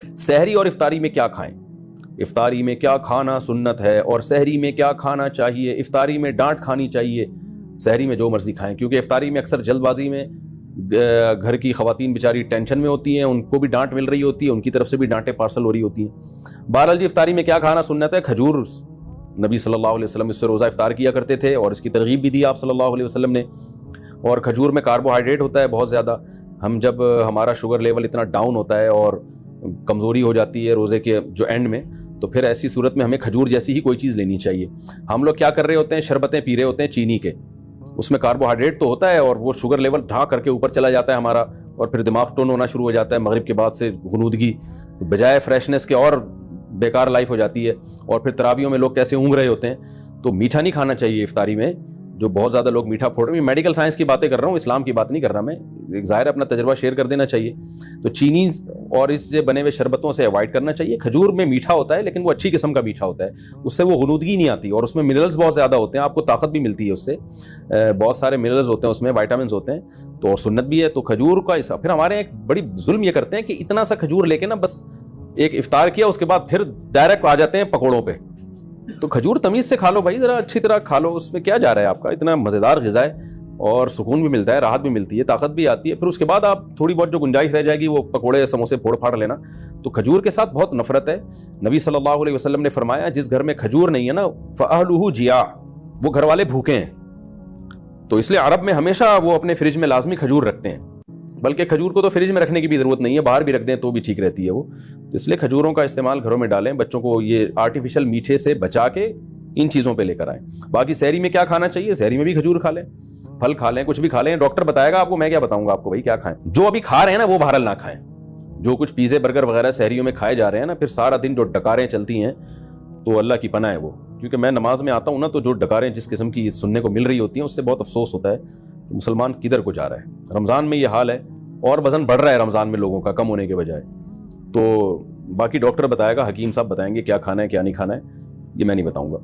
سحری اور افطاری میں کیا کھائیں؟ افطاری میں کیا کھانا سنت ہے اور سحری میں کیا کھانا چاہیے؟ افطاری میں ڈانٹ کھانی چاہیے، سحری میں جو مرضی کھائیں، کیونکہ افطاری میں اکثر جلد بازی میں گھر کی خواتین بیچاری ٹینشن میں ہوتی ہیں، ان کو بھی ڈانٹ مل رہی ہوتی ہے، ان کی طرف سے بھی ڈانٹیں پارسل ہو رہی ہوتی ہیں۔ بہرحال جی افطاری میں کیا کھانا سنت ہے؟ کھجور، نبی صلی اللہ علیہ وسلم اس سے روزہ افطار کیا کرتے تھے اور اس کی ترغیب بھی دی آپ صلی اللہ علیہ وسلم نے۔ اور کھجور میں کاربوہائیڈریٹ ہوتا ہے بہت زیادہ، ہم جب ہمارا شوگر لیول اتنا ڈاؤن ہوتا ہے اور کمزوری ہو جاتی ہے روزے کے جو اینڈ میں، تو پھر ایسی صورت میں ہمیں کھجور جیسی ہی کوئی چیز لینی چاہیے۔ ہم لوگ کیا کر رہے ہوتے ہیں، شربتیں پی رہے ہوتے ہیں چینی کے، اس میں کاربوہائیڈریٹ تو ہوتا ہے اور وہ شوگر لیول ڈھا کر کے اوپر چلا جاتا ہے ہمارا، اور پھر دماغ ٹون ہونا شروع ہو جاتا ہے، مغرب کے بعد سے غنودگی، بجائے فریشنس کے اور بیکار لائف ہو جاتی ہے، اور پھر تراویحوں میں لوگ کیسے اونگ رہے ہوتے ہیں۔ تو میٹھا نہیں کھانا چاہیے افطاری میں، جو بہت زیادہ لوگ میٹھا پھوڑ رہے ہیں۔ میڈیکل سائنس کی باتیں کر رہا ہوں، اسلام کی بات نہیں کر رہا میں، ظاہر ہے اپنا تجربہ شیئر کر دینا چاہیے۔ تو چینی اور اس سے بنے ہوئے شربتوں سے اوائڈ کرنا چاہیے۔ کھجور میں میٹھا ہوتا ہے لیکن وہ اچھی قسم کا میٹھا ہوتا ہے، اس سے وہ غنودگی نہیں آتی، اور اس میں منرلز بہت زیادہ ہوتے ہیں، آپ کو طاقت بھی ملتی ہے اس سے، بہت سارے منرلز ہوتے ہیں اس میں، وائٹامنز ہوتے ہیں، تو اور سنت بھی ہے۔ تو کھجور کا حصہ، پھر ہمارے ایک بڑی ظلم یہ کرتے ہیں کہ اتنا سا کھجور لے کے نا بس ایک افطار کیا، اس کے بعد پھر ڈائریکٹ آ جاتے ہیں پکوڑوں پہ۔ تو کھجور تمیز سے کھا لو بھائی، ذرا اچھی طرح کھا لو، اس میں کیا جا رہا ہے آپ کا، اتنا مزیدار غذا ہے اور سکون بھی ملتا ہے، راحت بھی ملتی ہے، طاقت بھی آتی ہے۔ پھر اس کے بعد آپ تھوڑی بہت جو گنجائش رہ جائے گی وہ پکوڑے سموسے پھوڑ پھاڑ لینا۔ تو کھجور کے ساتھ بہت نفرت ہے۔ نبی صلی اللہ علیہ وسلم نے فرمایا جس گھر میں کھجور نہیں ہے نا فَأَهْلُهُ جِيَاعٌ، وہ گھر والے بھوکے ہیں۔ تو اس لیے عرب میں ہمیشہ وہ اپنے فریج میں لازمی کھجور رکھتے ہیں، بلکہ کھجور کو تو فریج میں رکھنے کی بھی ضرورت نہیں ہے، باہر بھی رکھ دیں تو بھی ٹھیک رہتی ہے وہ۔ اس لیے کھجوروں کا استعمال گھروں میں ڈالیں، بچوں کو یہ آرٹیفیشل میٹھے سے بچا کے ان چیزوں پہ لے کر آئیں۔ باقی سحری میں کیا کھانا چاہیے؟ سحری میں بھی کھجور کھا لیں، پھل کھا لیں، کچھ بھی کھا لیں، ڈاکٹر بتائے گا آپ کو، میں کیا بتاؤں گا آپ کو بھائی کیا کھائیں۔ جو ابھی کھا رہے ہیں نا وہ بہرحال نہ کھائیں، جو کچھ پیزے برگر وغیرہ سحریوں میں کھائے جا رہے ہیں نا، پھر سارا دن جو ڈکاریں چلتی ہیں تو اللہ کی پناہ ہے وہ، کیونکہ میں نماز میں آتا ہوں نا تو جو ڈکاریں جس قسم کی سننے کو مل رہی ہوتی ہیں اس سے بہت افسوس ہوتا ہے کہ مسلمان کدھر کو جا رہا ہے۔ رمضان میں یہ حال ہے اور وزن بڑھ رہا ہے رمضان میں لوگوں کا کم ہونے کے بجائے۔ تو باقی ڈاکٹر بتائے گا، حکیم صاحب بتائیں گے کیا کھانا ہے کیا نہیں کھانا ہے، یہ میں نہیں بتاؤں گا۔